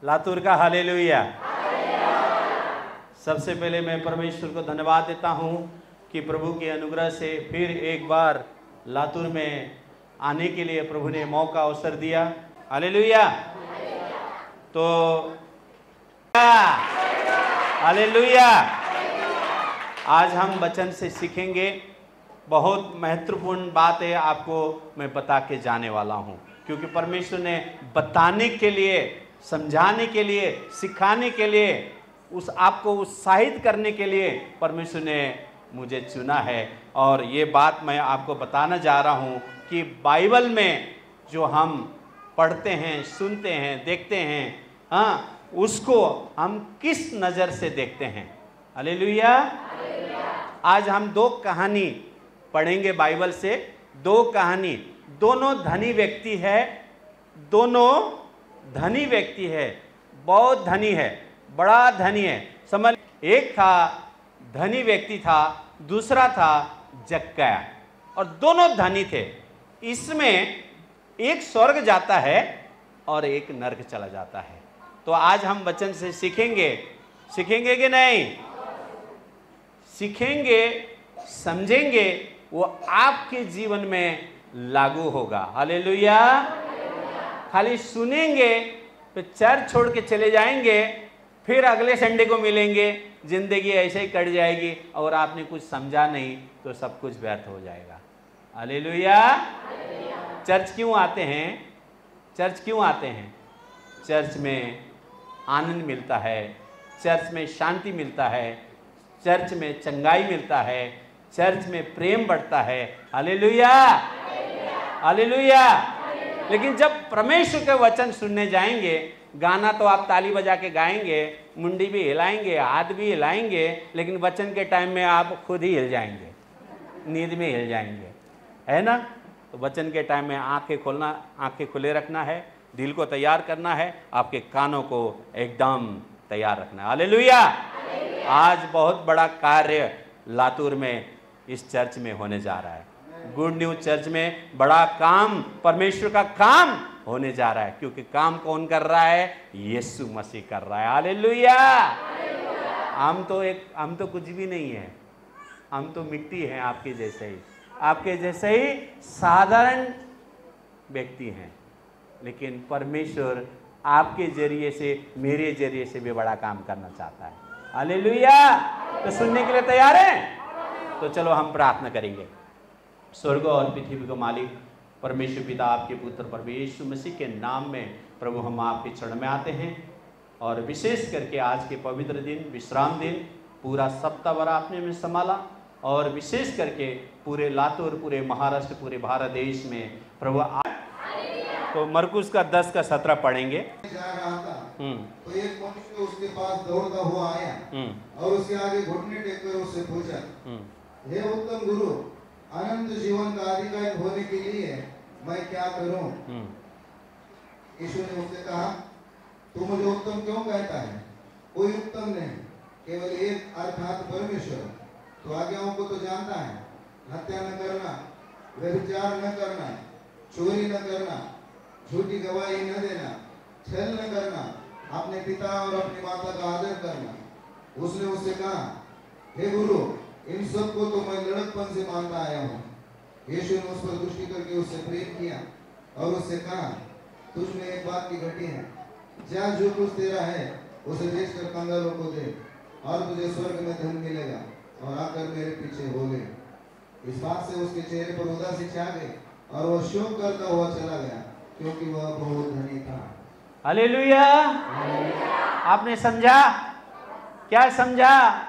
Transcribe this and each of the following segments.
लातूर का हालेलुया। सबसे पहले मैं परमेश्वर को धन्यवाद देता हूँ कि प्रभु के अनुग्रह से फिर एक बार लातूर में आने के लिए प्रभु ने मौका अवसर दिया। हालेलुया। तो हालेलुया। आज हम वचन से सीखेंगे। बहुत महत्वपूर्ण बात है, आपको मैं बता के जाने वाला हूँ, क्योंकि परमेश्वर ने बताने के लिए, समझाने के लिए, सिखाने के लिए, उस आपको उत्साहित करने के लिए परमेश्वर ने मुझे चुना है। और ये बात मैं आपको बताना जा रहा हूँ कि बाइबल में जो हम पढ़ते हैं, सुनते हैं, देखते हैं, हाँ, उसको हम किस नज़र से देखते हैं। हालेलुया। आज हम दो कहानी पढ़ेंगे बाइबल से। दो कहानी, दोनों धनी व्यक्ति है, दोनों धनी व्यक्ति है, बहुत धनी है, बड़ा धनी है। समझ, एक था धनी व्यक्ति था, दूसरा था जक्कया, और दोनों धनी थे। इसमें एक स्वर्ग जाता है और एक नरक चला जाता है। तो आज हम वचन से सीखेंगे कि नहीं? सीखेंगे, समझेंगे, वो आपके जीवन में लागू होगा। हालेलुया। खाली सुनेंगे तो चर्च छोड़ के चले जाएंगे, फिर अगले संडे को मिलेंगे, जिंदगी ऐसे ही कट जाएगी और आपने कुछ समझा नहीं तो सब कुछ व्यर्थ हो जाएगा। हालेलुया। चर्च क्यों आते हैं? चर्च क्यों आते हैं? चर्च में आनंद मिलता है, चर्च में शांति मिलता है, चर्च में चंगाई मिलता है, चर्च में प्रेम बढ़ता है। Hallelujah, hallelujah. लेकिन जब परमेश्वर के वचन सुनने जाएंगे, गाना तो आप ताली बजा के गाएंगे, मुंडी भी हिलाएंगे, हाथ भी हिलाएंगे, लेकिन वचन के टाइम में आप खुद ही हिल जाएंगे, नींद में हिल जाएंगे, है ना? तो वचन के टाइम में आंखें खुले रखना है, दिल को तैयार करना है, आपके कानों को एकदम तैयार रखना है। हालेलुया। आज बहुत बड़ा कार्य लातूर में इस चर्च में होने जा रहा है। गुड न्यूज चर्च में बड़ा काम, परमेश्वर का काम होने जा रहा है, क्योंकि काम कौन कर रहा है? यीशु मसीह कर रहा है। हालेलुया। हम तो कुछ भी नहीं है, हम तो मिट्टी हैं, आपके जैसे ही साधारण व्यक्ति हैं, लेकिन परमेश्वर आपके जरिए से, मेरे जरिए से भी बड़ा काम करना चाहता है। हालेलुया। तो सुनने के लिए तैयार हैं? तो चलो हम प्रार्थना करेंगे। स्वर्ग और पृथ्वी का मालिक परमेश्वर पिता, आपके पुत्र प्रभु यीशु मसीह के नाम में प्रभु हम आपके चरण में आते हैं, और विशेष करके आज के पवित्र दिन, विश्राम दिन, पूरा सप्ताह भर आपने हमें संभाला, और विशेष करके पूरे लातूर, पूरे महाराष्ट्र, पूरे भारत देश में प्रभु तो मरकुस का 10 का 17 पढ़ेंगे। जा रहा था तो एक मनुष्य उसके पास दौड़ता हुआ आया और उसके आगे घुटने टेककर उससे पूछा, हे उत्तम गुरु, अनंत जीवन का अधिकारी होने के लिए मैं क्या करूं? यीशु ने उससे कहा, तू मुझे उत्तम क्यों कहता है? कोई उत्तम नहीं, केवल एक, अर्थात परमेश्वर। तो आज्ञाओं को तो जानता है, हत्या न करना, व्यभिचार न करना, चोरी न करना, झूठी गवाही न देना, छल न करना, अपने पिता और अपनी माता का आदर करना। उसने उससे कहा, हे गुरु, इन सब को तो मैं लड़कपन से मानता आया हूँ। यीशु ने उस पर दृष्टि करके उससे प्रेम किया और उससे कहा, तुझ में एक बात की घटी है, जा जो कुछ तेरा है उसे बेचकर कंगालों को दे, और तुझे स्वर्ग में धन मिलेगा, और आकर मेरे पीछे हो ले। इस बात से उसके चेहरे पर उदासी छा गई और वह शोक करता हुआ चला गया, क्योंकि वह बहुत धनी था। हालेलुया। आपने समझा? क्या समझा?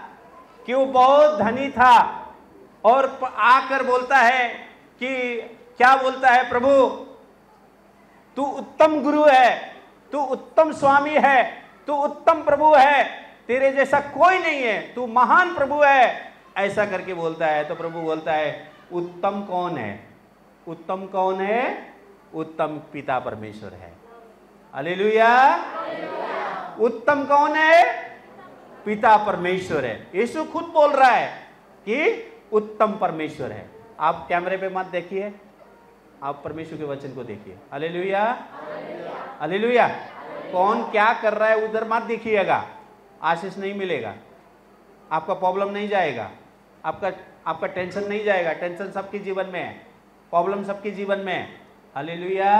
कि वो बहुत धनी था, और आकर बोलता है कि क्या बोलता है? प्रभु, तू उत्तम गुरु है, तू उत्तम स्वामी है, तू उत्तम प्रभु है, तेरे जैसा कोई नहीं है, तू महान प्रभु है, ऐसा करके बोलता है। तो प्रभु बोलता है, उत्तम कौन है? उत्तम कौन है? उत्तम पिता परमेश्वर है। हालेलुया। उत्तम कौन है? पिता परमेश्वर है। यीशु खुद बोल रहा है कि उत्तम परमेश्वर है। आप कैमरे पे मत देखिए, आप परमेश्वर के वचन को देखिए। Hallelujah, hallelujah. कौन क्या कर रहा है उधर मत देखिएगा, आशीष नहीं मिलेगा, आपका प्रॉब्लम नहीं जाएगा, आपका टेंशन नहीं जाएगा। टेंशन सबके जीवन में है, प्रॉब्लम सबके जीवन में है। हालेलुया।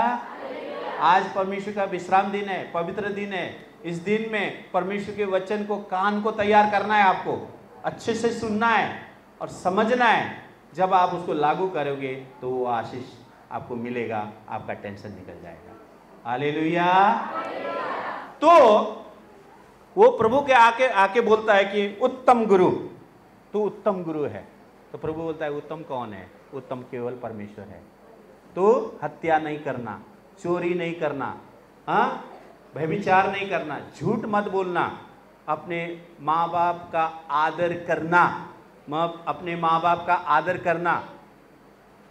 आज परमेश्वर का विश्राम दिन है, पवित्र दिन है। इस दिन में परमेश्वर के वचन को, कान को तैयार करना है, आपको अच्छे से सुनना है और समझना है। जब आप उसको लागू करोगे तो वो आशीष आपको मिलेगा, आपका टेंशन निकल जाएगा। हालेलुया। तो वो प्रभु के आके बोलता है कि उत्तम गुरु, तू उत्तम गुरु है। तो प्रभु बोलता है उत्तम कौन है? उत्तम केवल परमेश्वर है। तो हत्या नहीं करना, चोरी नहीं करना, हाँ, व्यभिचार नहीं करना, झूठ मत बोलना, अपने माँ बाप का आदर करना, अपने माँ बाप का आदर करना।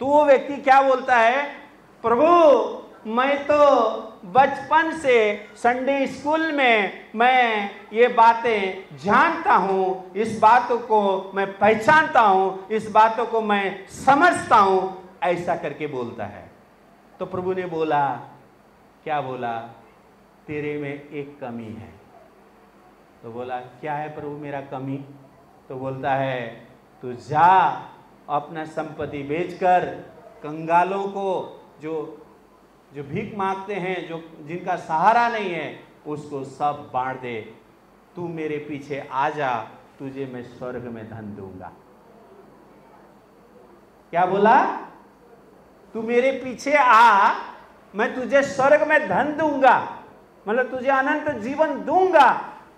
तो वो व्यक्ति क्या बोलता है? प्रभु मैं तो बचपन से संडे स्कूल में मैं ये बातें जानता हूँ, इस बातों को मैं पहचानता हूँ, इस बातों को मैं समझता हूँ, ऐसा करके बोलता है। तो प्रभु ने बोला, क्या बोला? तेरे में एक कमी है। तो बोला क्या है प्रभु मेरा कमी? तो बोलता है तू जा अपना संपत्ति बेचकर कंगालों को, जो भीख मांगते हैं, जो जिनका सहारा नहीं है, उसको सब बांट दे। तू मेरे पीछे आ जा, तुझे मैं स्वर्ग में धन दूंगा। क्या बोला? तू मेरे पीछे आ, मैं तुझे स्वर्ग में धन दूंगा, मतलब तुझे अनंत जीवन दूंगा।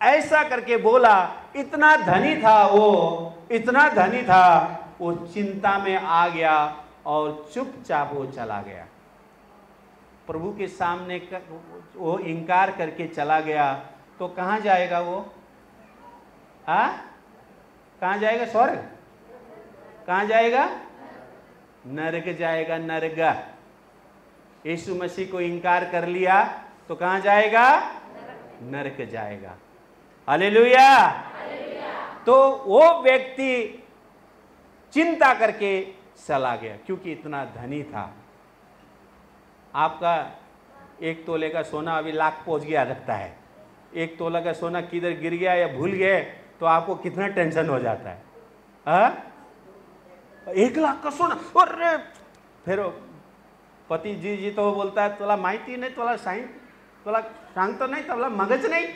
ऐसा करके बोला। इतना धनी था वो, इतना धनी था, वो चिंता में आ गया और चुपचाप वो चला गया। प्रभु के सामने वो इनकार करके चला गया। तो कहाँ जाएगा वो? हाँ, कहाँ जाएगा? स्वर्ग? कहाँ जाएगा? नरक जाएगा, नरक। यीशु मसीह को इनकार कर लिया तो कहाँ जाएगा? नरक जाएगा। हालेलुया। तो वो व्यक्ति चिंता करके चला गया, क्योंकि इतना धनी था। आपका एक तोले का सोना अभी लाख पहुंच गया लगता है, एक तोला का सोना किधर गिर गया या भूल गए तो आपको कितना टेंशन हो जाता है। हाँ, 1 लाख का सोना, और फिर पति जी तो बोलता है तोला माहिती नहीं, तोला साइन, तोला सांगतो नहीं, तोला मगज नहीं।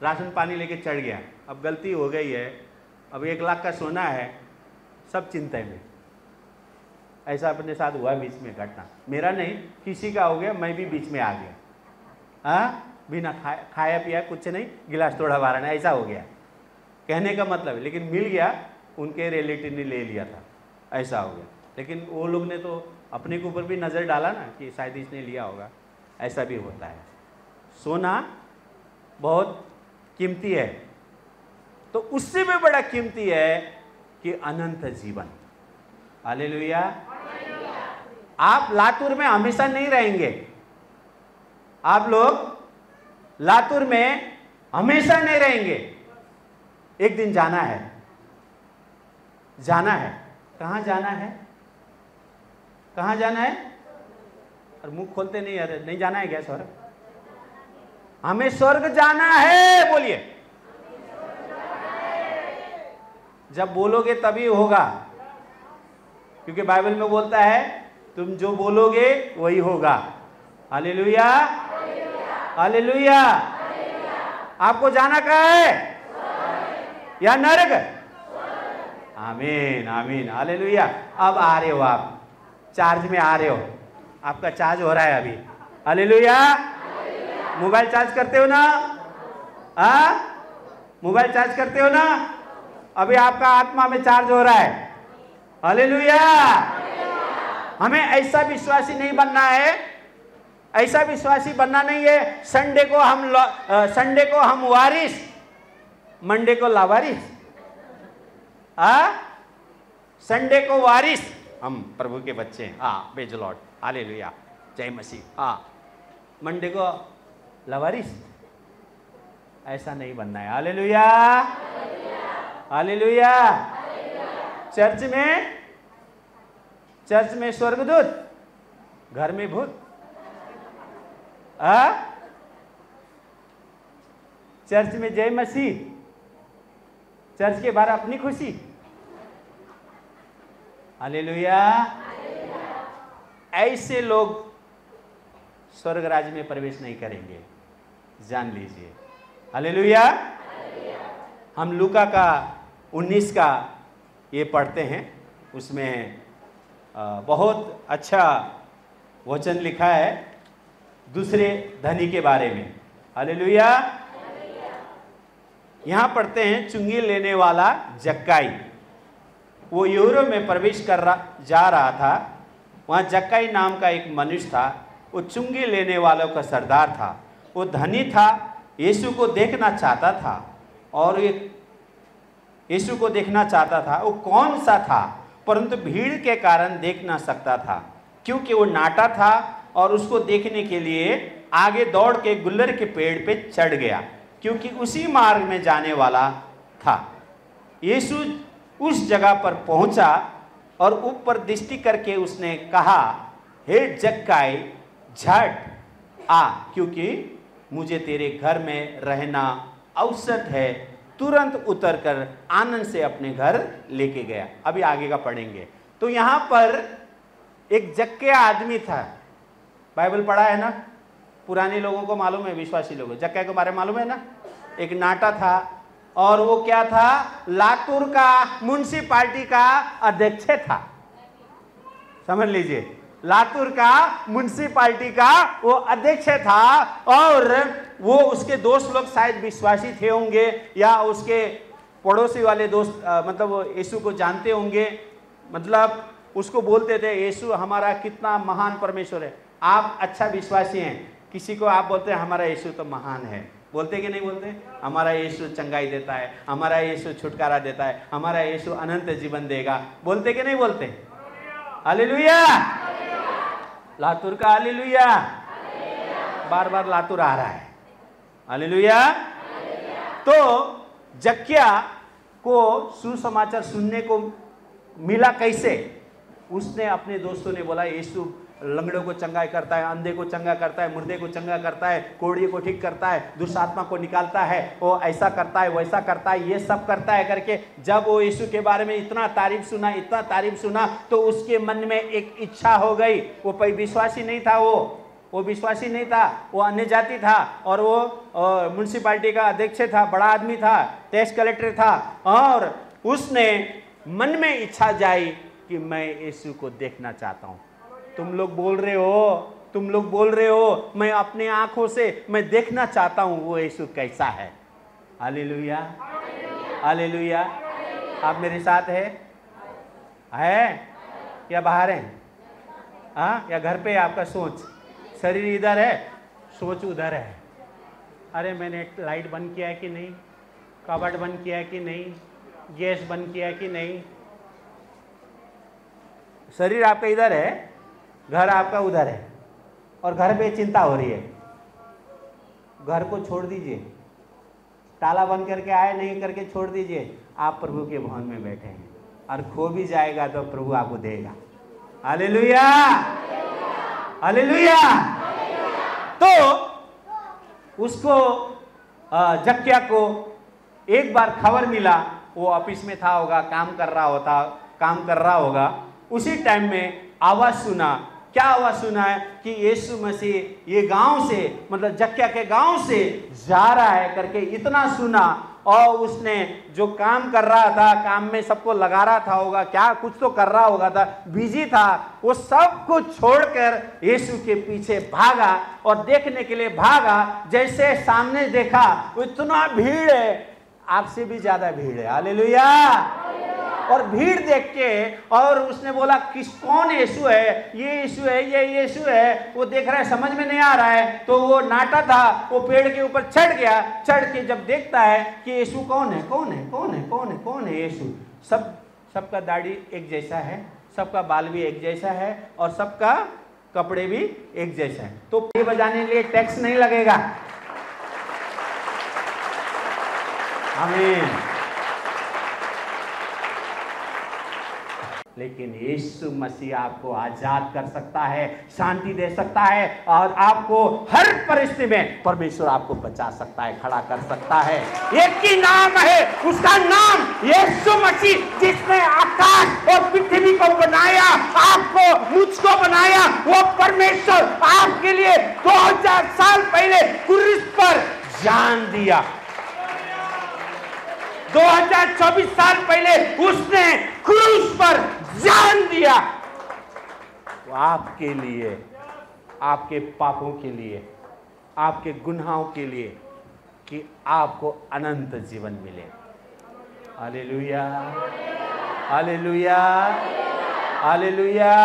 राशन पानी लेके चढ़ गया, अब गलती हो गई है, अब 1 लाख का सोना है, सब चिंता में। ऐसा अपने साथ हुआ बीच में घटना, मेरा नहीं किसी का हो गया, मैं भी बीच में आ गया। हाँ, बिना खाया पिया कुछ नहीं, गिलास तोड़ा बारा नहीं, ऐसा हो गया। कहने का मतलब, लेकिन मिल गया, उनके रिलेटिव ने ले लिया था, ऐसा हो गया। लेकिन वो लोग ने तो अपने के ऊपर भी नज़र डाला ना कि शायद इसने लिया होगा, ऐसा भी होता है। सोना बहुत कीमती है, तो उससे भी बड़ा कीमती है कि अनंत जीवन। हालेलुया। आप लातूर में हमेशा नहीं रहेंगे, आप लोग लातूर में हमेशा नहीं रहेंगे, एक दिन जाना है, जाना है। कहाँ जाना है? कहाँ जाना है? और मुंह खोलते नहीं, अरे नहीं जाना है क्या स्वर्ग? हमें स्वर्ग जाना है, बोलिए। जब बोलोगे तभी होगा, क्योंकि बाइबल में बोलता है तुम जो बोलोगे वही होगा। Hallelujah, hallelujah. आपको जाना कहाँ है? या नरक? आमीन, आमीन, हालेलुया। अब आ रहे हो आप, चार्ज में आ रहे हो, आपका चार्ज हो रहा है अभी। हालेलुया। मोबाइल चार्ज करते हो ना? मोबाइल चार्ज करते हो ना? अभी आपका आत्मा में चार्ज हो रहा है। हालेलुया। हमें ऐसा विश्वासी नहीं बनना है, ऐसा विश्वासी बनना नहीं है संडे को हम वारिस, मंडे को लावारिस। संडे को वारिस, हम प्रभु के बच्चे हैं, प्रेज़ द लॉर्ड, हालेलुया, जय मसीह। मंडे को लावारिस, ऐसा नहीं बनना है। Hallelujah, hallelujah. चर्च में स्वर्गदूत, घर में भूत। चर्च में जय मसीह, चर्च के बाहर अपनी खुशी। हालेलुया। ऐसे लोग स्वर्ग राज्य में प्रवेश नहीं करेंगे, जान लीजिए। हालेलुया। हम लूका का 19 का ये पढ़ते हैं, उसमें बहुत अच्छा वचन लिखा है दूसरे धनी के बारे में। हालेलुया। यहां पढ़ते हैं, चुंगी लेने वाला जक्काई, वो यूरोप में प्रवेश जा रहा था। वहां जक्काई नाम का एक मनुष्य था, वो चुंगी लेने वालों का सरदार था। वो धनी था, यीशु को देखना चाहता था, और यीशु को देखना चाहता था। वो कौन सा था, परंतु भीड़ के कारण देख ना सकता था, क्योंकि वो नाटा था, और उसको देखने के लिए आगे दौड़ के गुल्लर के पेड़ पे चढ़ गया, क्योंकि उसी मार्ग में जाने वाला था। यीशु उस जगह पर पहुंचा और ऊपर दृष्टि करके उसने कहा, हे जक्काई, झट आ, क्योंकि मुझे तेरे घर में रहना आवश्यक है। तुरंत उतरकर आनंद से अपने घर लेके गया। अभी आगे का पढ़ेंगे। तो यहां पर एक जक्किया आदमी था, बाइबल पढ़ा है ना, पुराने लोगों को मालूम है, विश्वासी लोगों जक्किया के बारे में मालूम है ना। एक नाटा था, और वो क्या था, लातूर का म्युनिसिपालिटी का अध्यक्ष था। समझ लीजिए, लातूर का म्युनिसिपालिटी का वो अध्यक्ष था, और वो उसके दोस्त लोग शायद विश्वासी थे होंगे, या उसके पड़ोसी वाले दोस्त मतलब वो यीशु को जानते होंगे। मतलब उसको बोलते थे, यीशु हमारा कितना महान परमेश्वर है। आप अच्छा विश्वासी हैं, किसी को आप बोलते हैं हमारा यीशु तो महान है, बोलते कि नहीं बोलते? हमारा यीशु चंगाई देता है, हमारा यीशु छुटकारा देता है, हमारा यीशु अनंत जीवन देगा, बोलते कि नहीं बोलते? हालेलुया। लातूर का हालेलुया। बार बार लातूर आ रहा है। हालेलुया। तो जक्किया को सुसमाचार सुनने को मिला कैसे? उसने अपने दोस्तों ने बोला, यीशु लंगड़ों को चंगा करता है, अंधे को चंगा करता है, मुर्दे को चंगा करता है, कोढ़ी को ठीक करता है, दुष्ट आत्मा को निकालता है, वो ऐसा करता है, वैसा करता है, ये सब करता है करके जब वो यीशु के बारे में इतना तारीफ सुना, इतना तारीफ सुना, तो उसके मन में एक इच्छा हो गई। वो कोई विश्वासी नहीं था, वो विश्वासी नहीं था, वो अन्य जाति था, और वो म्युनिसिपालिटी का अध्यक्ष था, बड़ा आदमी था, टैक्स कलेक्टर था, और उसने मन में इच्छा जाई कि मैं यीशु को देखना चाहता हूं। तुम लोग बोल रहे हो, मैं अपने आंखों से मैं देखना चाहता हूं वो यीशु कैसा है। हालेलुया। हालेलुया। आप मेरे साथ है या बाहर हैं? हाँ, या घर पे आपका सोच, शरीर इधर है, सोच उधर है। अरे मैंने लाइट बंद किया है कि नहीं, कबर्ड बंद किया है कि नहीं, गैस बंद किया है कि नहीं। शरीर आपका इधर है, घर आपका उधर है, और घर पे चिंता हो रही है। घर को छोड़ दीजिए, ताला बंद करके आए नहीं करके छोड़ दीजिए। आप प्रभु के भवन में बैठे हैं, और खो भी जाएगा तो प्रभु आपको देगा। हालेलुया। हालेलुया। तो उसको जक्किया को एक बार खबर मिला, वो ऑफिस में था होगा, काम कर रहा होगा, उसी टाइम में आवाज सुना। क्या आवाज सुना है कि यीशु मसीह ये गांव से, मतलब जक्किया के गांव से जा रहा है करके इतना सुना। और उसने जो काम कर रहा था, काम में सबको लगा रहा था होगा, क्या कुछ तो कर रहा होगा था, बिजी था, वो सब कुछ छोड़कर यीशु के पीछे भागा और देखने के लिए भागा। जैसे सामने देखा, इतना भीड़ है, आपसे भी ज्यादा भीड़ है। हालेलुया। और भीड़ देख के, और उसने बोला कौन यीशु है, ये यीशु है, ये यीशु है। वो देख रहा है, समझ में नहीं आ रहा है। तो वो नाटा था, वो पेड़ के ऊपर चढ़ गया। चढ़ के जब देखता है कि यीशु कौन है यीशु, सबका दाढ़ी एक जैसा है, सबका बाल भी एक जैसा है, और सबका कपड़े भी एक जैसा है। तो ये बजाने के लिए टैक्स नहीं लगेगा। आमीन। लेकिन यीशु मसीह आपको आजाद कर सकता है, शांति दे सकता है, और आपको हर परिस्थिति में परमेश्वर आपको बचा सकता है, खड़ा कर सकता है। एक ही नाम है, उसका नाम यीशु मसीह, जिसने आकाश और पृथ्वी को बनाया, आपको, मुझको बनाया। वो परमेश्वर आपके लिए 2000 साल पहले क्रूस पर जान दिया। 2024 साल पहले उसने क्रूस पर जान दिया। वो आपके लिए, आपके पापों के लिए, आपके गुनाहों के लिए, कि आपको अनंत जीवन मिले। Hallelujah, hallelujah, hallelujah.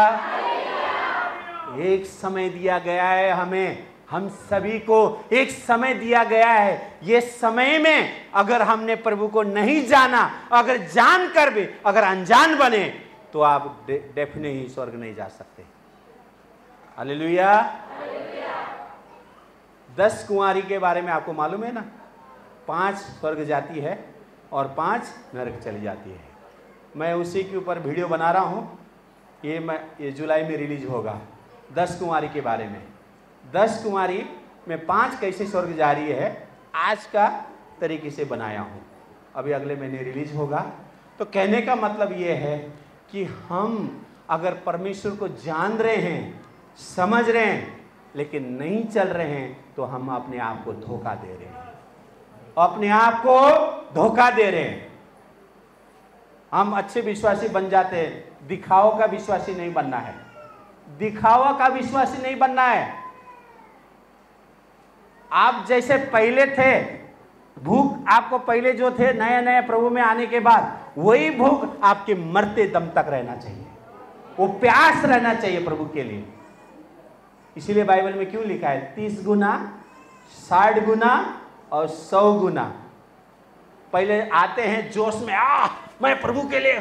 एक समय दिया गया है हमें, हम सभी को एक समय दिया गया है। ये समय में अगर हमने प्रभु को नहीं जाना, अगर जानकर भी अगर अनजान बने, तो आप डेफिनेटली ही स्वर्ग नहीं जा सकते। हालेलुया। 10 कुंवारी के बारे में आपको मालूम है ना, 5 स्वर्ग जाती है और 5 नरक चली जाती है। मैं उसी के ऊपर वीडियो बना रहा हूँ, ये जुलाई में रिलीज होगा, 10 कुंवारी के बारे में। 10 कुंवारी में 5 कैसे स्वर्ग जा रही है, आज का तरीके से बनाया हूँ। अभी अगले महीने रिलीज होगा। तो कहने का मतलब ये है कि हम अगर परमेश्वर को जान रहे हैं, समझ रहे हैं, लेकिन नहीं चल रहे हैं, तो हम अपने आप को धोखा दे रहे हैं, अपने आप को धोखा दे रहे हैं। हम अच्छे विश्वासी बन जाते हैं, दिखावा का विश्वासी नहीं बनना है, दिखावा का विश्वासी नहीं बनना है। आप जैसे पहले थे, भूख आपको पहले जो थे नए नए प्रभु में आने के बाद, वही भूख आपके मरते दम तक रहना चाहिए, वो प्यास रहना चाहिए प्रभु के लिए। इसीलिए बाइबल में क्यों लिखा है 30 गुना, 60 गुना और 100 गुना। पहले आते हैं जोश में, मैं प्रभु के लिए,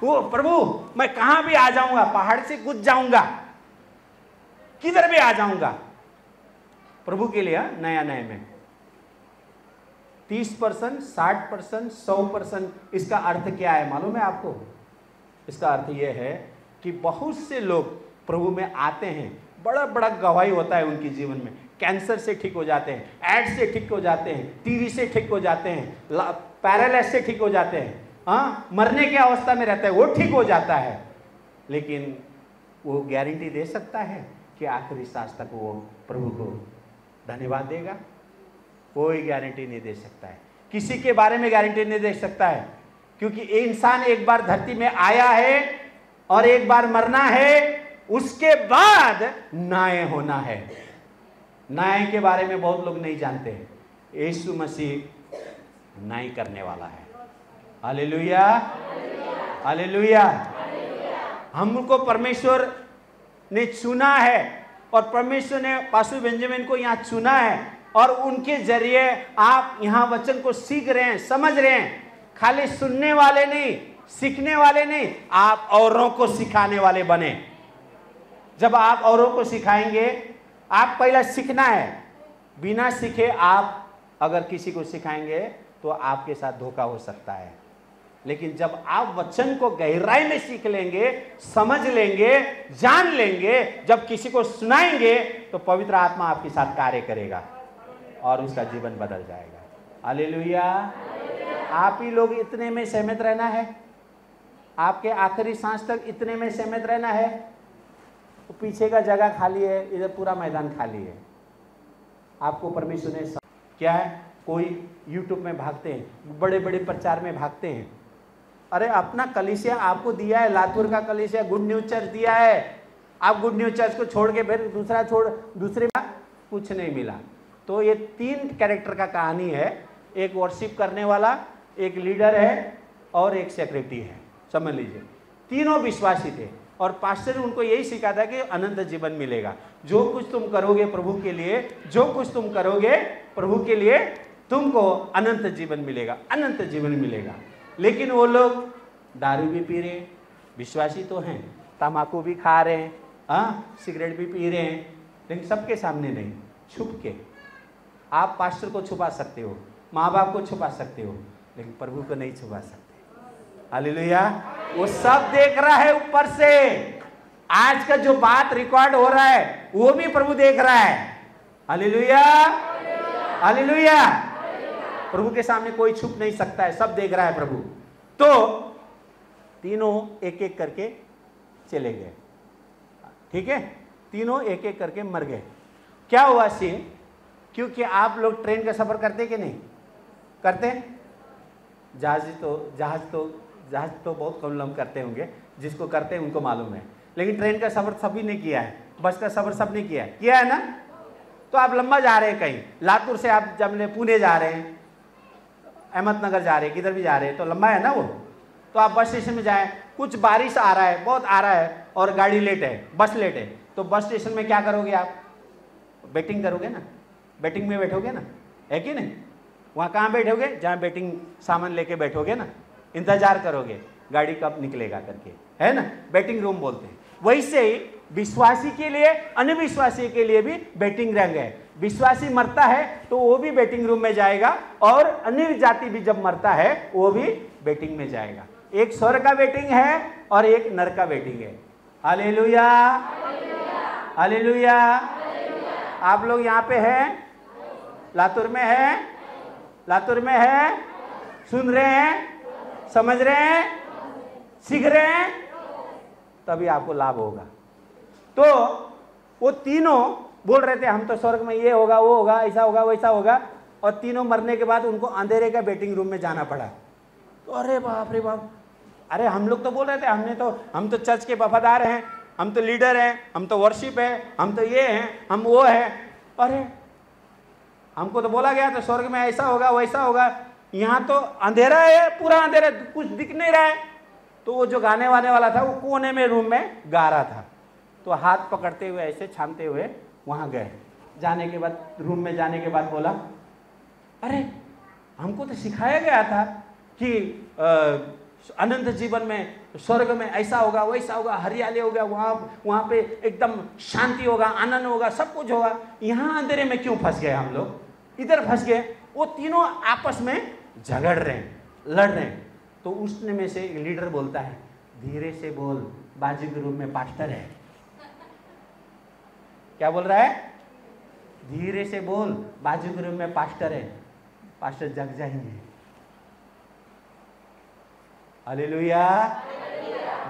वो प्रभु मैं कहां भी आ जाऊंगा, पहाड़ से कूद जाऊंगा, किधर भी आ जाऊंगा प्रभु के लिए। नया नए में 30%, 60%, 100%। इसका अर्थ क्या है मालूम है आपको? इसका अर्थ यह है कि बहुत से लोग प्रभु में आते हैं, बड़ा बड़ा गवाही होता है उनके जीवन में, कैंसर से ठीक हो जाते हैं, एड्स से ठीक हो जाते हैं, टीवी से ठीक हो जाते हैं, पैरालाइसिस से ठीक हो जाते हैं, मरने की अवस्था में रहता है वो ठीक हो जाता है। लेकिन वो गारंटी दे सकता है कि आखिरी सांस तक वो प्रभु को धन्यवाद देगा? कोई गारंटी नहीं दे सकता है, किसी के बारे में गारंटी नहीं दे सकता है, क्योंकि इंसान एक बार धरती में आया है और एक बार मरना है, उसके बाद न्याय होना है। न्याय के बारे में बहुत लोग नहीं जानते हैं। यीशु मसीह न्याय करने वाला है। Hallelujah, hallelujah. हमको परमेश्वर ने चुना है और परमेश्वर ने पास्टर बेंजामिन को यहाँ चुना है, और उनके जरिए आप यहाँ वचन को सीख रहे हैं, समझ रहे हैं। खाली सुनने वाले नहीं, सीखने वाले नहीं, आप औरों को सिखाने वाले बने। जब आप औरों को सिखाएंगे, आप पहला सीखना है। बिना सीखे आप अगर किसी को सिखाएंगे तो आपके साथ धोखा हो सकता है। लेकिन जब आप वचन को गहराई में सीख लेंगे, समझ लेंगे, जान लेंगे, जब किसी को सुनाएंगे, तो पवित्र आत्मा आपके साथ कार्य करेगा और उसका जीवन बदल जाएगा। हालेलुया। आप ही लोग इतने में सहमत रहना है, आपके आखिरी सांस तक इतने में सहमत रहना है। तो पीछे का जगह खाली है, इधर पूरा मैदान खाली है। आपको परमेश्वर ने क्या है, कोई यूट्यूब में भागते हैं, बड़े बड़े प्रचार में भागते हैं। अरे अपना कलीसिया आपको दिया है, लातूर का कलीसिया गुड न्यूज चर्च दिया है। आप गुड न्यूज चर्च को छोड़ के फिर दूसरे में कुछ नहीं मिला। तो ये 3 कैरेक्टर का कहानी है, एक वर्शिप करने वाला, एक लीडर है और एक सेक्रेटरी है। समझ लीजिए, तीनों विश्वासी थे और पास्टर ने उनको यही सिखाता कि अनंत जीवन मिलेगा। जो कुछ तुम करोगे प्रभु के लिए, जो कुछ तुम करोगे प्रभु के लिए, तुमको अनंत जीवन मिलेगा, अनंत जीवन मिलेगा। लेकिन वो लोग दारू भी पी रहे हैं, विश्वासी तो हैं, तम्बाकू भी खा रहे हैं, सिगरेट भी पी रहे हैं, लेकिन सबके सामने नहीं, छुप के। आप पास्टर को छुपा सकते हो, माँ बाप को छुपा सकते हो, लेकिन प्रभु को नहीं छुपा सकते। हालेलुया। वो सब देख रहा है ऊपर से। आज का जो बात रिकॉर्ड हो रहा है वो भी प्रभु देख रहा है। Hallelujah, hallelujah. प्रभु के सामने कोई छुप नहीं सकता है, सब देख रहा है प्रभु। तो तीनों एक एक करके चले गए, ठीक है, तीनों एक एक करके मर गए। क्या हुआ सीन? क्योंकि आप लोग ट्रेन का सफर करते कि नहीं करते? जहाज तो बहुत कम लोग करते होंगे, जिसको करते हैं उनको मालूम है। लेकिन ट्रेन का सफर सभी ने किया है, बस का सफर सबने किया है ना। तो आप लंबा जा रहे हैं, कहीं लातूर से आप जब पुणे जा रहे हैं, अहमदनगर जा रहे हैं, किधर भी जा रहे हैं, तो लंबा है ना वो। तो आप बस स्टेशन में जाएं, कुछ बारिश आ रहा है, बहुत आ रहा है, और गाड़ी लेट है, बस लेट है, तो बस स्टेशन में क्या करोगे आप? वेटिंग करोगे ना, वेटिंग में बैठोगे ना, है कि नहीं? वहाँ कहाँ बैठोगे? जहाँ वेटिंग सामान लेके बैठोगे ना, इंतजार करोगे गाड़ी कब निकलेगा करके, है ना, वेटिंग रूम बोलते हैं। वैसे ही विश्वासी के लिए, अनविश्वासी के लिए भी वेटिंग रंग है। विश्वासी मरता है तो वो भी वेटिंग रूम में जाएगा, और अन्य जाति भी जब मरता है वो भी वेटिंग में जाएगा। एक स्वर्ग का वेटिंग है और एक नरक का वेटिंग है। Hallelujah, hallelujah. आप लोग यहाँ पे हैं, लातूर में है, लातूर में है, सुन रहे हैं, समझ रहे हैं, सीख रहे हैं, तभी आपको लाभ होगा। तो वो तीनों बोल रहे थे हम तो स्वर्ग में ये होगा, वो होगा, ऐसा होगा, वैसा होगा, और तीनों मरने के बाद उनको अंधेरे का वेटिंग रूम में जाना पड़ा। तो अरे बाप रे बाप, अरे हम लोग तो बोल रहे थे हम तो चर्च के वफादार हैं, हम तो लीडर हैं, हम तो वर्शिप है, हम तो ये हैं, हम वो हैं। अरे हमको तो बोला गया था स्वर्ग में ऐसा होगा, वैसा होगा, यहाँ तो अंधेरा है, पूरा अंधेरा, कुछ दिख नहीं रहा है। तो वो जो गाने वाने वाला था वो कोने में रूम में गा रहा था। तो हाथ पकड़ते हुए ऐसे छामते हुए वहाँ गए। जाने के बाद, रूम में जाने के बाद बोला, अरे हमको तो सिखाया गया था कि अनंत जीवन में, स्वर्ग में ऐसा होगा, वैसा होगा, हरियाली होगा, वहाँ पे एकदम शांति होगा, आनंद होगा, सब कुछ होगा। यहाँ अंधेरे में क्यों फंस गए हम लोग? इधर फंस गए। वो तीनों आपस में झगड़ रहे हैं, लड़ रहे हैं। तो उसने में से एक लीडर बोलता है, धीरे से बोल, बाजू के रूम में पास्टर है। क्या बोल रहा है? धीरे से बोल, बाजू के रूम में पास्टर है, पास्टर जग जाएंगे। हालेलुया।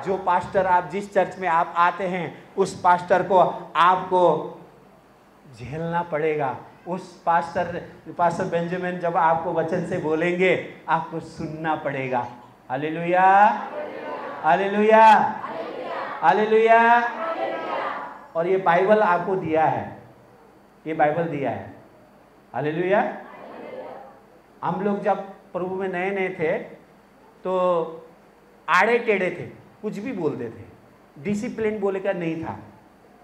जो पास्टर, आप जिस चर्च में आप आते हैं, उस पास्टर को आपको झेलना पड़ेगा। उस पास्टर बेंजामिन जब आपको वचन से बोलेंगे, आपको सुनना पड़ेगा। Hallelujah, hallelujah, hallelujah. और ये बाइबल आपको दिया है, ये बाइबल दिया है। हालेलुया। हम लोग जब प्रभु में नए नए थे तो आड़े टेढ़े थे, कुछ भी बोलते थे, डिसिप्लिन बोले का नहीं था।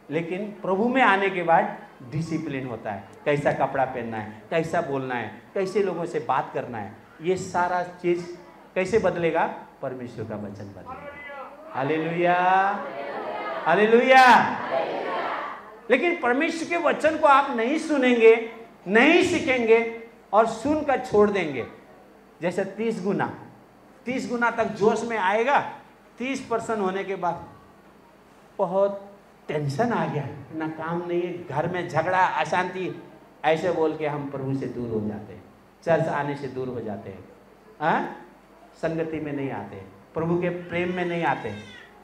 लेकिन प्रभु में आने के बाद डिसिप्लिन होता है, कैसा कपड़ा पहनना है, कैसा बोलना है, कैसे लोगों से बात करना है, ये सारा चीज कैसे बदलेगा? परमेश्वर का वचन बदलेगा। Hallelujah, hallelujah. लेकिन परमेश्वर के वचन को आप नहीं सुनेंगे, नहीं सीखेंगे और सुनकर छोड़ देंगे, जैसे 30 गुना तक जोश में आएगा, 30% होने के बाद बहुत टेंशन आ गया, ना काम नहीं है, घर में झगड़ा, अशांति, ऐसे बोल के हम प्रभु से दूर हो जाते हैं, चर्च आने से दूर हो जाते हैं, संगति में नहीं आते, प्रभु के प्रेम में नहीं आते।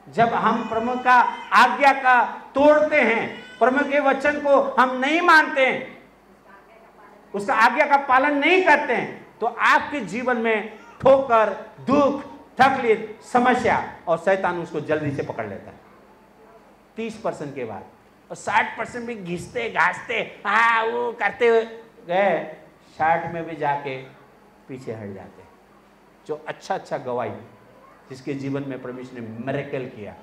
जब हम प्रभु का आज्ञा का तोड़ते हैं, प्रभु के वचन को हम नहीं मानते हैं, उसका आज्ञा का पालन नहीं करते हैं, तो आपके जीवन में ठोकर, दुख, तकलीफ, समस्या, और शैतान उसको जल्दी से पकड़ लेता है 30% के बाद। और 60% भी घिसते घासते वो करते हुए गए, 60 में भी जाके पीछे हट जाते हैं। जो अच्छा गवाही, जिसके जीवन में परमेश्वर ने मिरेकल किया,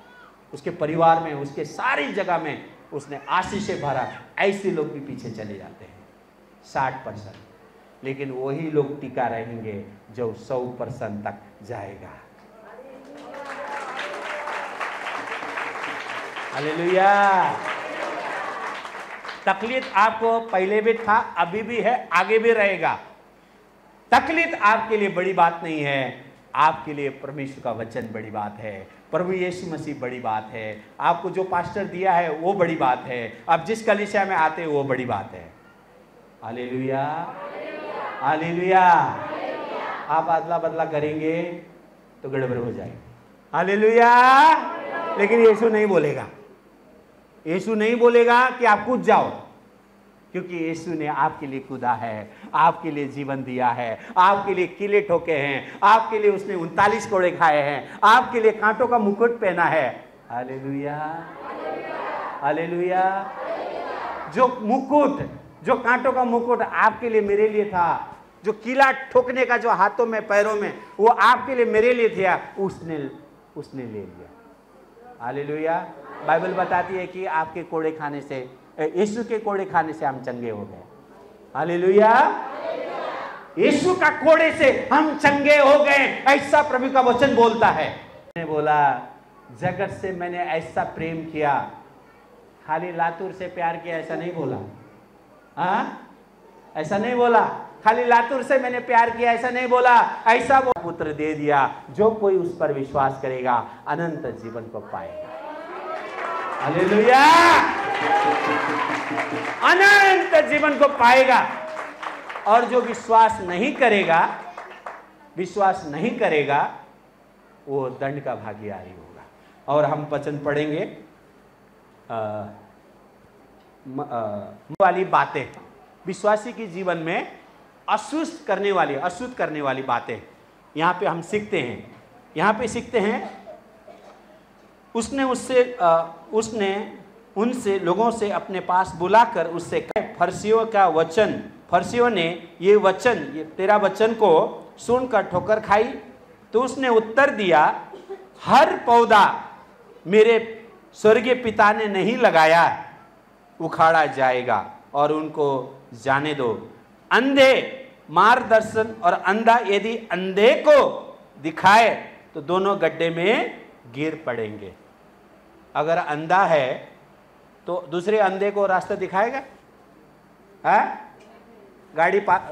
उसके परिवार में, उसके सारी जगह में उसने आशीष से भरा, ऐसे लोग भी पीछे चले जाते हैं 60%। लेकिन वही लोग टिका रहेंगे जो 100% तक जाएगा। हालेलुया। तकलीफ आपको पहले भी था, अभी भी है, आगे भी रहेगा। तकलीफ आपके लिए बड़ी बात नहीं है, आपके लिए परमेश्वर का वचन बड़ी बात है, प्रभु यीशु मसीह बड़ी बात है, आपको जो पास्टर दिया है वो बड़ी बात है, आप जिस कलीसिया में आते हैं वो बड़ी बात है। Hallelujah, hallelujah. आप अदला बदला करेंगे तो गड़बड़ हो जाएगी। हालेलुया। लेकिन यीशु नहीं बोलेगा, यीशु नहीं बोलेगा कि आप कूद जाओ, क्योंकि यीशु ने आपके लिए कूदा है, आपके लिए जीवन दिया है, आपके लिए किले ठोके हैं, आपके लिए उसने 39 कोड़े खाए हैं, आपके लिए कांटों का मुकुट पहना है। Hallelujah, hallelujah. जो मुकुट, जो कांटों का मुकुट आपके लिए मेरे लिए था, जो किला ठोकने का जो हाथों में पैरों में वो आपके लिए मेरे लिए था, उसने ले लिया। हालेलुया। बाइबल बताती है कि आपके कोड़े खाने से, यीशु के कोड़े खाने से हम चंगे हो गए। हालेलुया। यीशु का कोड़े से हम चंगे हो गए, ऐसा प्रभु का वचन बोलता है। मैंने बोला जगत से मैंने ऐसा प्रेम किया, खाली लातूर से प्यार किया ऐसा नहीं बोला। हाँ, ऐसा नहीं बोला, खाली लातूर से मैंने प्यार किया ऐसा नहीं बोला। ऐसा वो पुत्र दे दिया, जो कोई उस पर विश्वास करेगा अनंत जीवन को पाएगा। हालेलुया, अनंत जीवन को पाएगा। और जो विश्वास नहीं करेगा, विश्वास नहीं करेगा, वो दंड का भागीदारी होगा। और हम वचन पढ़ेंगे वाली बातें, विश्वासी के जीवन में अशुद्ध करने वाली बातें यहाँ पे हम सीखते हैं। यहाँ पे सीखते हैं, उसने उनसे लोगों से अपने पास बुलाकर उससे कहे, फरिसियों ने ये तेरा वचन को सुनकर ठोकर खाई। तो उसने उत्तर दिया, हर पौधा मेरे स्वर्गीय पिता ने नहीं लगाया उखाड़ा जाएगा, और उनको जाने दो। अंधे मार्गदर्शन और अंधा यदि अंधे को दिखाए तो दोनों गड्ढे में गिर पड़ेंगे। अगर अंधा है तो दूसरे अंधे को रास्ता दिखाएगा?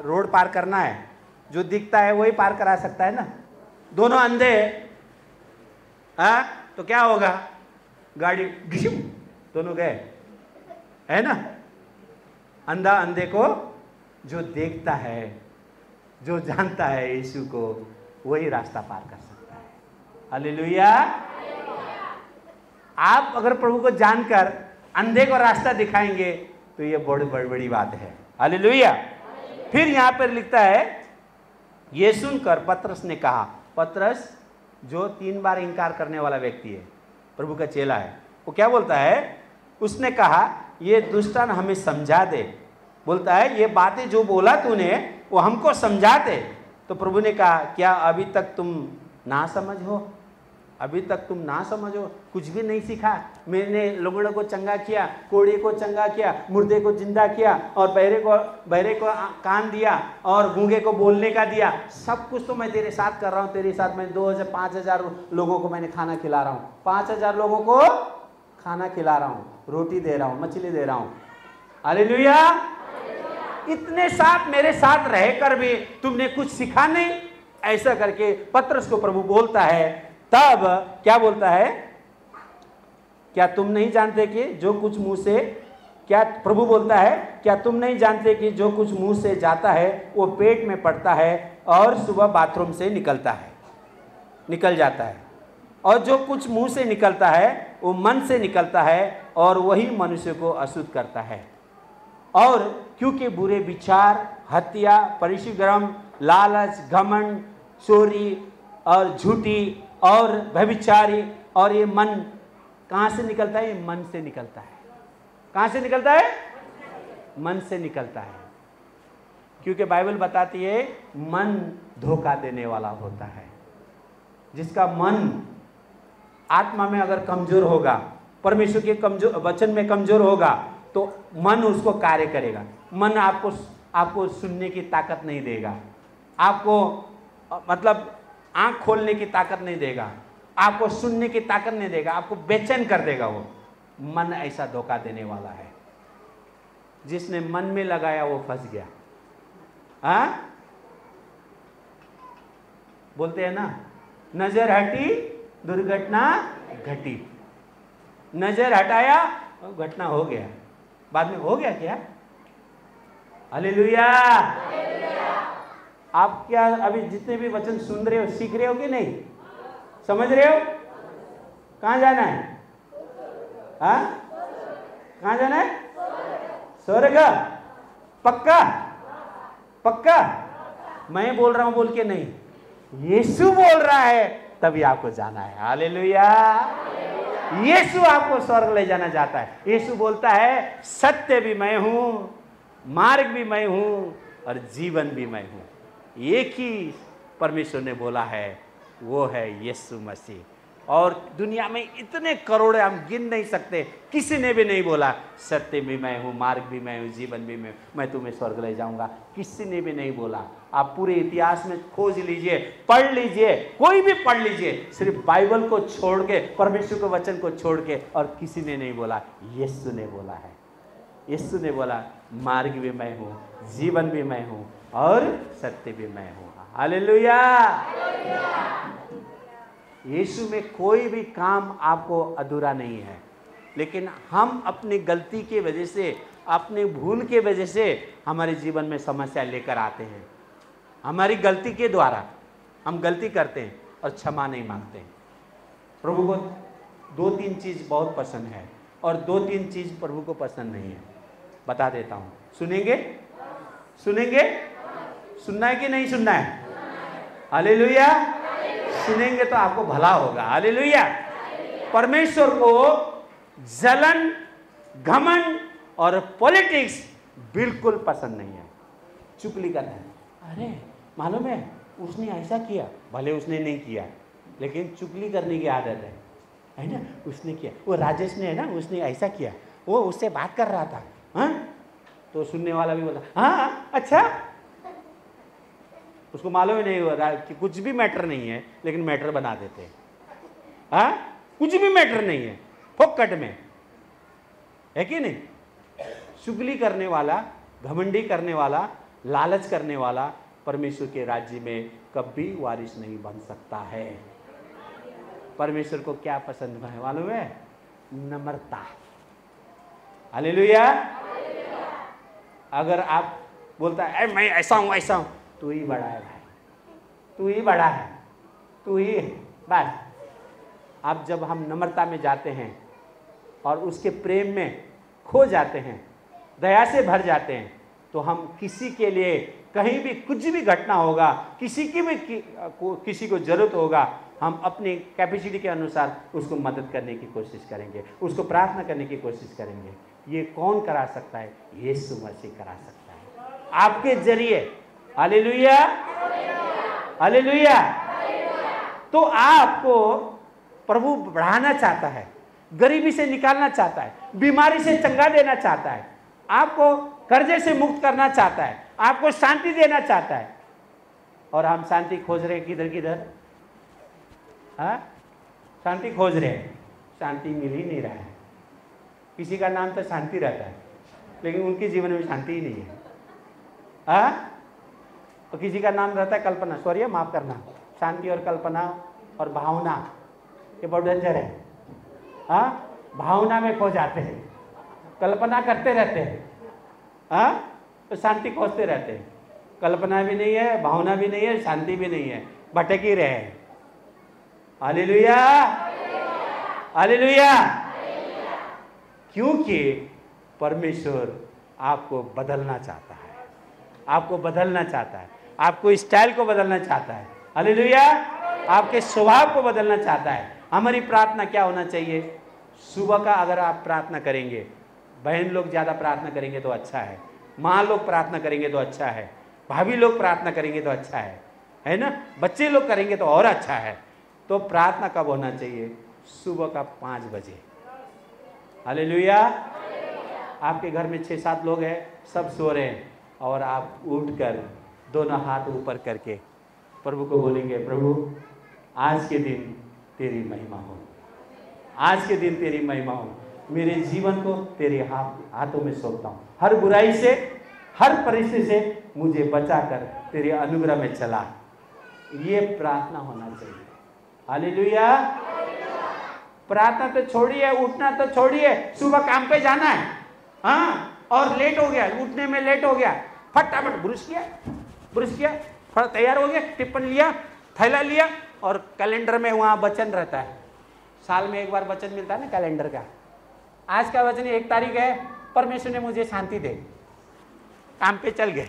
रोड पार करना है, जो दिखता है वही पार करा सकता है ना। दोनों अंधे तो क्या होगा? गाड़ी दोनों गए, है ना। अंधा अंधे को जो देखता है, जो जानता है यीशु को, वही रास्ता पार कर सकता है। हालेलुया। आप अगर प्रभु को जानकर अंधे को रास्ता दिखाएंगे तो ये बहुत बड़ी बात है। हालेलुया। फिर यहां पर लिखता है, ये सुनकर पतरस ने कहा, पतरस जो 3 बार इंकार करने वाला व्यक्ति है, प्रभु का चेला है, वो क्या बोलता है? उसने कहा, ये दुष्टन हमें समझा दे। बोलता है, ये बातें जो बोला तूने वो हमको समझा दे। तो प्रभु ने कहा, क्या अभी तक तुम ना समझ हो? अभी तक तुम ना समझो, कुछ भी नहीं सीखा? मैंने लंगड़े को चंगा किया, कोढ़े को चंगा किया, मुर्दे को जिंदा किया, और बहरे को कान दिया, और गूंगे को बोलने का दिया। सब कुछ तो मैं तेरे साथ कर रहा हूँ। तेरे साथ मैं 2000-5000 लोगों को मैंने खाना खिला रहा हूँ। 5000 लोगों को खाना खिला रहा हूँ, रोटी दे रहा हूँ, मछली दे रहा हूँ। हालेलुया। इतने साथ मेरे साथ रहकर भी तुमने कुछ सीखा नहीं? ऐसा करके पतरस को प्रभु बोलता है। तब क्या बोलता है? क्या तुम नहीं जानते कि जो कुछ मुंह से, क्या प्रभु बोलता है, क्या तुम नहीं जानते कि जो कुछ मुंह से जाता है वो पेट में पड़ता है और सुबह बाथरूम से निकल जाता है। और जो कुछ मुंह से निकलता है वो मन से निकलता है, और वही मनुष्य को अशुद्ध करता है। और क्योंकि बुरे विचार, हत्या, परिश्रम, लालच, घमंड, चोरी और झूठी और व्यभिचारी, और ये मन कहाँ से निकलता है? ये मन से निकलता है। कहाँ से निकलता है? मन से निकलता है। क्योंकि बाइबल बताती है, मन धोखा देने वाला होता है। जिसका मन आत्मा में अगर कमजोर होगा, परमेश्वर के वचन में कमजोर होगा, तो मन उसको कार्य करेगा। मन आपको सुनने की ताकत नहीं देगा, आपको मतलब आंख खोलने की ताकत नहीं देगा, आपको सुनने की ताकत नहीं देगा, आपको बेचैन कर देगा। वो मन ऐसा धोखा देने वाला है। जिसने मन में लगाया वो फंस गया। बोलते हैं ना, नजर हटी, दुर्घटना घटी। नजर हटाया, घटना हो गया। बाद में हो गया क्या? हालेलुया। आप क्या अभी जितने भी वचन सुन रहे हो, सीख रहे हो कि नहीं? समझ रहे हो? कहां जाना है? हाँ, कहां जाना है? स्वर्ग। पक्का? पक्का? मैं बोल रहा हूं बोल के नहीं, यीशु बोल रहा है तभी आपको जाना है। हालेलुया। यीशु आपको स्वर्ग ले जाना चाहता है। यीशु बोलता है सत्य भी मैं हूं, मार्ग भी मैं हूं और जीवन भी मैं हूं। एक ही परमेश्वर ने बोला है, वो है यीशु मसीह। और दुनिया में इतने करोड़ हम गिन नहीं सकते, किसी ने भी नहीं बोला सत्य भी मैं हूँ, मार्ग भी मैं हूँ, जीवन भी मैं तुम्हें स्वर्ग ले जाऊंगा। किसी ने भी नहीं बोला। आप पूरे इतिहास में खोज लीजिए, पढ़ लीजिए, कोई भी पढ़ लीजिए, सिर्फ बाइबल को छोड़ के, परमेश्वर के वचन को छोड़ के, और किसी ने नहीं बोला। यीशु ने बोला है। यीशु ने बोला मार्ग भी मैं हूँ, जीवन भी मैं हूँ और सत्य भी मैं हूँ। हालेलुया। यीशु में कोई भी काम आपको अधूरा नहीं है, लेकिन हम अपनी गलती की वजह से, अपनी भूल के वजह से हमारे जीवन में समस्या लेकर आते हैं। हमारी गलती के द्वारा हम गलती करते हैं और क्षमा नहीं मांगते हैं। प्रभु को 2-3 चीज़ बहुत पसंद है और 2-3 चीज़ प्रभु को पसंद नहीं है। बता देता हूँ, सुनेंगे? सुनेंगे? सुनना है कि नहीं सुनना है? हालेलुया। सुनेंगे तो आपको भला होगा। हालेलुया। परमेश्वर को जलन, घमंड और पॉलिटिक्स बिल्कुल पसंद नहीं है। चुगली करना है। अरे मालूम है उसने ऐसा किया, भले उसने नहीं किया, लेकिन चुगली करने की आदत है ना। उसने किया, वो राजेश ने है ना, उसने ऐसा किया, वो उससे बात कर रहा था। हाँ, तो सुनने वाला भी बोला हाँ अच्छा। उसको मालूम ही नहीं हो रहा कि कुछ भी मैटर नहीं है, लेकिन मैटर बना देते हैं। हाँ, कुछ भी मैटर नहीं है, फोकट में है कि नहीं। चुगली करने वाला, घमंडी करने वाला, लालच करने वाला परमेश्वर के राज्य में कभी वारिस नहीं बन सकता है। परमेश्वर को क्या पसंद है मालूम है? नम्रता। हालेलुया। अगर आप बोलता है मैं ऐसा हूं ऐसा हूं, तू ही बड़ा है भाई, तू ही बड़ा है, तू ही बस। अब जब हम नम्रता में जाते हैं और उसके प्रेम में खो जाते हैं, दया से भर जाते हैं, तो हम किसी के लिए कहीं भी कुछ भी घटना होगा, किसी की भी किसी को जरूरत होगा, हम अपनी कैपेसिटी के अनुसार उसको मदद करने की कोशिश करेंगे, उसको प्रार्थना करने की कोशिश करेंगे। ये कौन करा सकता है? यीशु मसीह करा सकता है आपके जरिए। हालेलुया। हालेलुया। तो आपको प्रभु बढ़ाना चाहता है, गरीबी से निकालना चाहता है, बीमारी से चंगा देना चाहता है, आपको कर्जे से मुक्त करना चाहता है, आपको शांति देना चाहता है। और हम शांति खोज रहे हैं किधर किधर? हाँ, शांति खोज रहे हैं, शांति मिल ही नहीं रहा है। किसी का नाम तो शांति रहता है, लेकिन उनके जीवन में शांति ही नहीं है। हाँ, तो किसी का नाम रहता है कल्पना, सॉरी माफ करना, शांति और कल्पना और भावना ये बहुत डेंजर है। हाँ, भावना में खो जाते हैं, कल्पना करते रहते हैं, हाँ, तो शांति खोजते रहते हैं। कल्पना भी नहीं है, भावना भी नहीं है, शांति भी नहीं है, भटक ही रहे हैं। हालेलुया। हालेलुया। क्योंकि परमेश्वर आपको बदलना चाहता है, आपको बदलना चाहता है, आपको स्टाइल को बदलना चाहता है। हालेलुया। आपके स्वभाव को बदलना चाहता है। हमारी प्रार्थना क्या होना चाहिए? सुबह का अगर आप प्रार्थना करेंगे, बहन लोग ज़्यादा प्रार्थना करेंगे तो अच्छा है, माँ लोग प्रार्थना करेंगे तो अच्छा है, भाभी लोग प्रार्थना करेंगे तो अच्छा है ना, बच्चे लोग करेंगे तो और अच्छा है। तो प्रार्थना कब होना चाहिए? सुबह का 5 बजे। हालेलुया। आपके घर में 6-7 लोग हैं, सब सो रहे हैं, और आप उठकर दोनों हाथ ऊपर करके प्रभु को बोलेंगे, प्रभु आज के दिन तेरी महिमा हो, आज के दिन तेरी महिमा हो, मेरे जीवन को तेरे हाथों में सौंपता हूँ, हर बुराई से, हर परिस्थिति से मुझे बचाकर तेरे अनुग्रह में चला। ये प्रार्थना होना चाहिए। हालेलुया। प्रार्थना तो छोड़िए, उठना तो छोड़िए, सुबह काम पे जाना है, हाँ, और लेट हो गया, उठने में लेट हो गया, फटाफट ब्रश किया, थोड़ा तैयार हो गया, टिफिन लिया, थैला लिया, और कैलेंडर में वहाँ वचन रहता है, साल में एक बार वचन मिलता है ना कैलेंडर का। आज का वचन 1 तारीख है, परमेश्वर ने मुझे शांति दे, काम पे चल गए।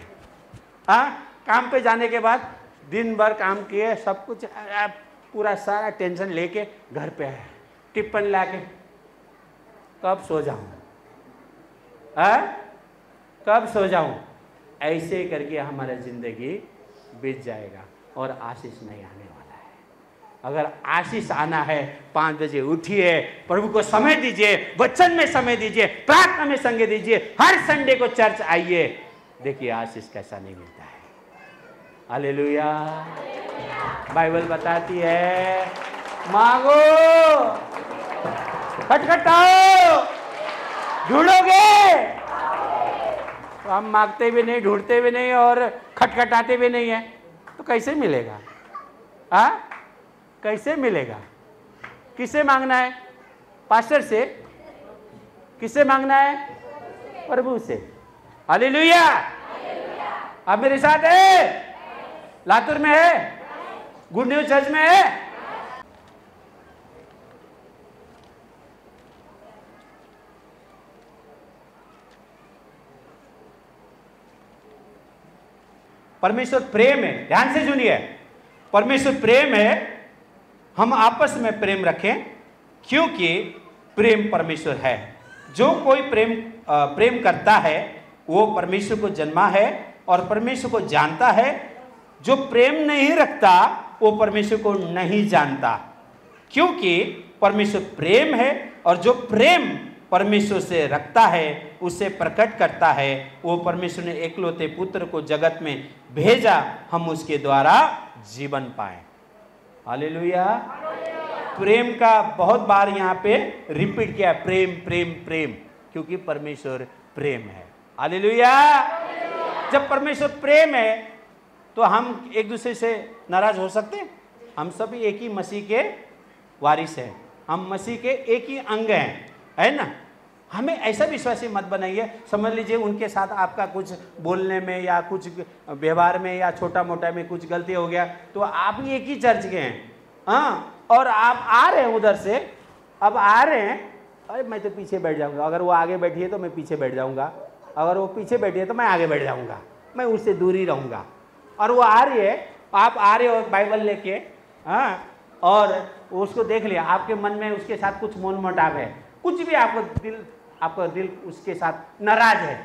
हाँ, काम पे जाने के बाद दिन भर काम किए, सब कुछ पूरा सारा टेंशन लेके घर पे आए, टिफिन लाके कब सो जाऊं, कब सो जाऊं, ऐसे करके हमारा जिंदगी बीत जाएगा और आशीष नहीं आने वाला है। अगर आशीष आना है, 5 बजे उठिए, प्रभु को समय दीजिए, वचन में समय दीजिए, प्रार्थना में संगे दीजिए, हर संडे को चर्च आइए, देखिए आशीष कैसा नहीं मिलता है। हालेलुया। बाइबल बताती है, मांगो, खटखटाओ, ढूंढोगे। तो हम मांगते भी नहीं, ढूंढते भी नहीं और खटखटाते भी नहीं है, तो कैसे मिलेगा? कैसे मिलेगा? किससे मांगना है? पास्टर से? किससे मांगना है? प्रभु से। हालेलुया। आप मेरे साथ है? लातूर में है? गुड न्यूज चर्च में है? परमेश्वर प्रेम है, ध्यान से सुनिए, परमेश्वर प्रेम है, हम आपस में प्रेम रखें, क्योंकि प्रेम परमेश्वर है। जो कोई प्रेम करता है वो परमेश्वर को जन्मा है और परमेश्वर को जानता है। जो प्रेम नहीं रखता वो परमेश्वर को नहीं जानता, क्योंकि परमेश्वर प्रेम है और जो प्रेम परमेश्वर से रखता है उसे प्रकट करता है। वो परमेश्वर ने एकलौते पुत्र को जगत में भेजा, हम उसके द्वारा जीवन पाए। हालेलुया। प्रेम का बहुत बार यहाँ पे रिपीट किया, प्रेम प्रेम प्रेम, क्योंकि परमेश्वर प्रेम है। हालेलुया। जब परमेश्वर प्रेम है तो हम एक दूसरे से नाराज हो सकते हैं? हम सभी एक ही मसीह के वारिस हैं, हम मसीह के एक ही अंग हैं, है ना। हमें ऐसा विश्वासी मत बनाइए, समझ लीजिए उनके साथ आपका कुछ बोलने में या कुछ व्यवहार में या छोटा मोटा में कुछ गलती हो गया तो आप भी एक ही चर्च के हैं, हाँ, और आप आ रहे हैं उधर से, अब आ रहे हैं, अरे मैं तो पीछे बैठ जाऊंगा, अगर वो आगे बैठी है तो मैं पीछे बैठ जाऊंगा, अगर वो पीछे बैठी है तो मैं आगे बैठ जाऊंगा, मैं उससे दूर ही रहूंगा। और वो आ रही है, आप आ रहे हो बाइबल लेके, हाँ, और उसको देख लिया, आपके मन में उसके साथ कुछ मोन मोटाव है, कुछ भी आपका दिल उसके साथ नाराज है,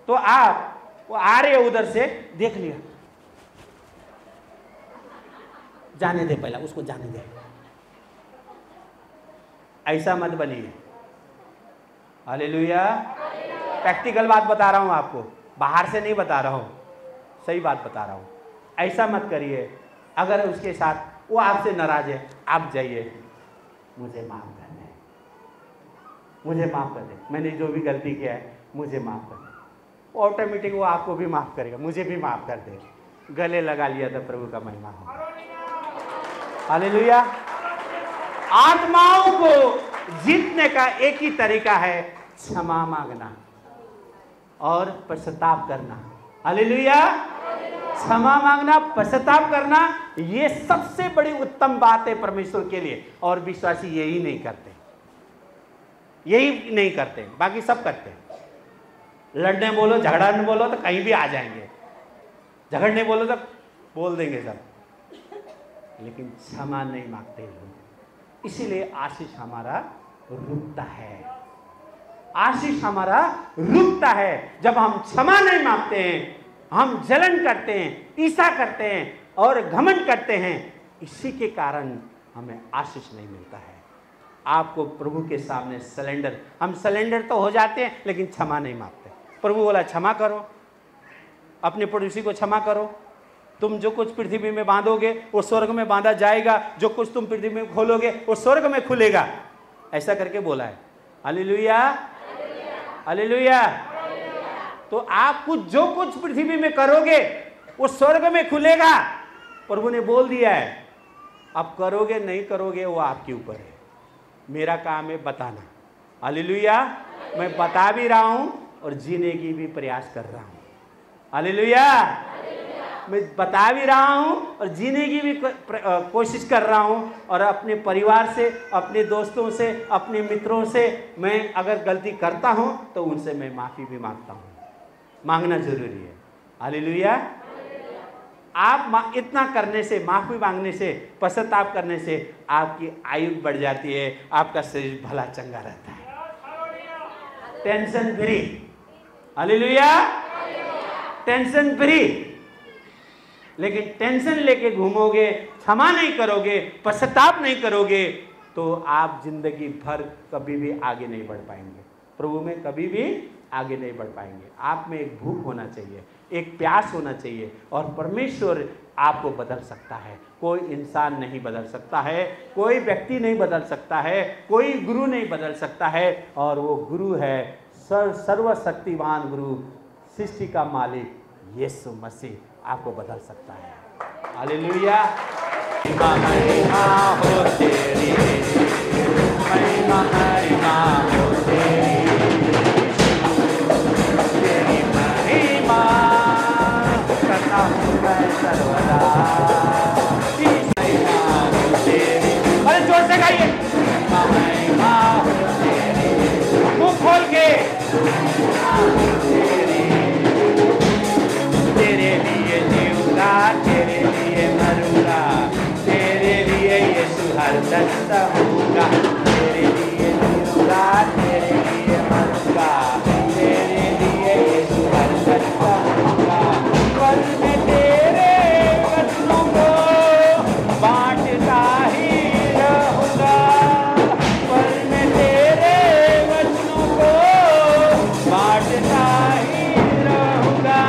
तो आप वो आ रहे हो उधर से, देख लिया, जाने दे, पहला उसको जाने दे। ऐसा मत बनिए। हालेलुया। प्रैक्टिकल बात बता रहा हूं आपको, बाहर से नहीं बता रहा हूं, सही बात बता रहा हूं। ऐसा मत करिए। अगर उसके साथ वो आपसे नाराज है, आप जाइए, मुझे माफ कर दे, मुझे माफ कर दे, मैंने जो भी गलती किया है मुझे माफ कर दे। ऑटोमेटिक वो आपको भी माफ करेगा, मुझे भी माफ कर दे। गले लगा लिया तो प्रभु का महिमा हो। हालेलुया। आत्माओं को जीतने का एक ही तरीका है, क्षमा मांगना और पश्चाताप करना। हालेलुया। क्षमा मांगना, पश्चाताप करना, ये सबसे बड़ी उत्तम बात है परमेश्वर के लिए, और विश्वासी यही नहीं करते, यही नहीं करते, बाकी सब करते हैं। लड़ने बोलो, झगड़ने बोलो तो कहीं भी आ जाएंगे, झगड़ने बोलो तो बोल देंगे सब, लेकिन क्षमा नहीं मांगते लोग। इसीलिए आशीष हमारा रुकता है, आशीष हमारा रुकता है जब हम क्षमा नहीं मांगते हैं, हम जलन करते हैं, ईर्ष्या करते हैं और घमंड करते हैं। इसी के कारण हमें आशीष नहीं मिलता है। आपको प्रभु के सामने सरेंडर, हम सरेंडर तो हो जाते हैं लेकिन क्षमा नहीं मांगते। प्रभु बोला क्षमा करो, अपने पड़ोसी को क्षमा करो, तुम जो कुछ पृथ्वी में बांधोगे वो स्वर्ग में बांधा जाएगा, जो कुछ तुम पृथ्वी में खोलोगे वो स्वर्ग में खुलेगा, ऐसा करके बोला है। Hallelujah, hallelujah. तो आप कुछ जो कुछ पृथ्वी में करोगे वो स्वर्ग में खुलेगा, प्रभु ने बोल दिया है। अब करोगे नहीं करोगे वो आपके ऊपर है, मेरा काम है बताना। हालेलुया। मैं बता भी रहा हूं और जीने की भी प्रयास कर रहा हूं। हालेलुया। मैं बता भी रहा हूं और जीने की भी कोशिश कर रहा हूं, और अपने परिवार से, अपने दोस्तों से, अपने मित्रों से मैं अगर गलती करता हूं तो उनसे मैं माफ़ी भी मांगता हूं। मांगना जरूरी है। हालेलुया। आप इतना करने से, माफ़ी मांगने से, पश्चाताप करने से आपकी आयु बढ़ जाती है, आपका शरीर भला चंगा रहता है। Tension free. Hallelujah. Tension free. लेकिन टेंशन लेके घूमोगे, क्षमा नहीं करोगे, पश्चाताप नहीं करोगे, तो आप जिंदगी भर कभी भी आगे नहीं बढ़ पाएंगे, प्रभु में कभी भी आगे नहीं बढ़ पाएंगे। आप में एक भूख होना चाहिए, एक प्यास होना चाहिए, और परमेश्वर आपको बदल सकता है। कोई इंसान नहीं बदल सकता है, कोई व्यक्ति नहीं बदल सकता है, कोई गुरु नहीं बदल सकता है, और वो गुरु है सर्वशक्तिमान गुरु, सृष्टि का मालिक यीशु मसीह आपको बदल सकता है। हालेलुया। महिमा हो तेरी, महिमा महिमा हो तेरी, तेरी महिमा करता हूँ मैं सर्वदा। महिमा हो तेरी, अरे जोर से गाइए। महिमा महिमा हो तेरी, मुंह खोल के। तेरे लिए जीऊंगा, तेरे लिए मरूंगा, तेरे लिए यीशु हर दम सहूंगा। तेरे लिए जीऊंगा, तेरे लिए मरूंगा, तेरे लिए यीशु हर दम सहूंगा। पर मैं तेरे वचनों को बांटता ही रहूंगा, पर मैं तेरे वचनों को बांटता ही रहूंगा।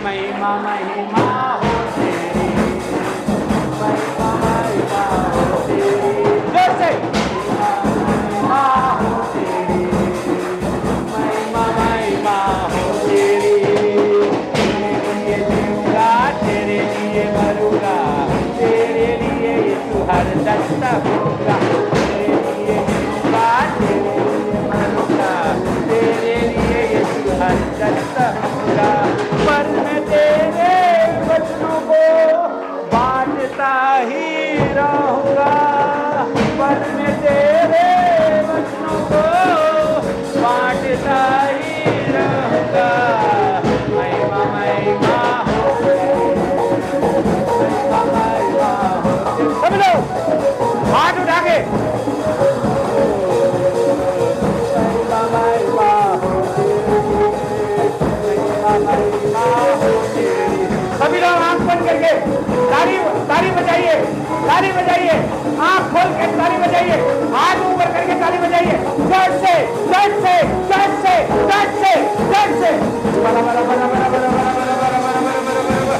महिमा महिमा हो तेरी, महिमा महिमा हो तेरी, जोर से। महिमा हो तेरी, महिमा महिमा हो तेरी, तेरे लिए जीऊंगा, तेरे लिए मरूंगा, तेरे लिए यीशु हर दम सहूंगा। तेरे लिए जीऊंगा, तेरे लिए मरूंगा, तेरे लिए यीशु हर दम सहूंगा। पर मैं तेरे वचनों को बांटता ही रहूंगा, पर मैं तेरे वचनों को बांटता ही रहूंगा। महिमा महिमा हो तेरी, महिमा महिमा हो तेरी। सब लोग हाथ उठा के। महिमा महिमा हो तेरी, महिमा हो तेरी। सभी लोग आंख बंद करके ताली बजाइए, ताली बजाइए, आंख खोल के ताली बजाइए, हाथ ऊपर करके ताली बजाइए, जोर से, जोर से, जोर से, जोर से, जोर से। बड़ा बड़ा बड़ा बड़ा बड़ा बड़ा बड़ा बड़ा बड़ा बड़ा बड़ा बड़ा बड़ा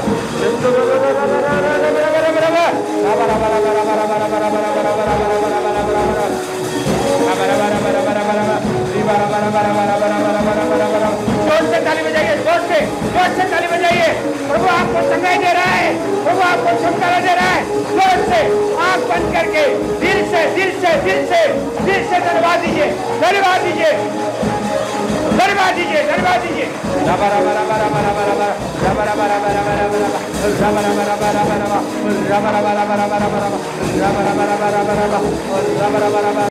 जोर से ताली बजाइए, जोर से ताली बजाइए। प्रभु आपको चंगाई दे रहा है, प्रभु आपको छुटकारा दे रहा है। जोर से आंख बंद करके दिल से दिल से दिल से दिल से धन्यवाद दीजिए, धन्यवाद दीजिए, धन्यवाद दीजिए, धन्यवाद दीजिए। रबरा बरा बरा बरा बरा बरा रबरा बरा बरा बरा बरा रबरा बरा बरा बरा रबरा बरा बरा बरा रबरा बरा बरा बरा रबरा बरा बरा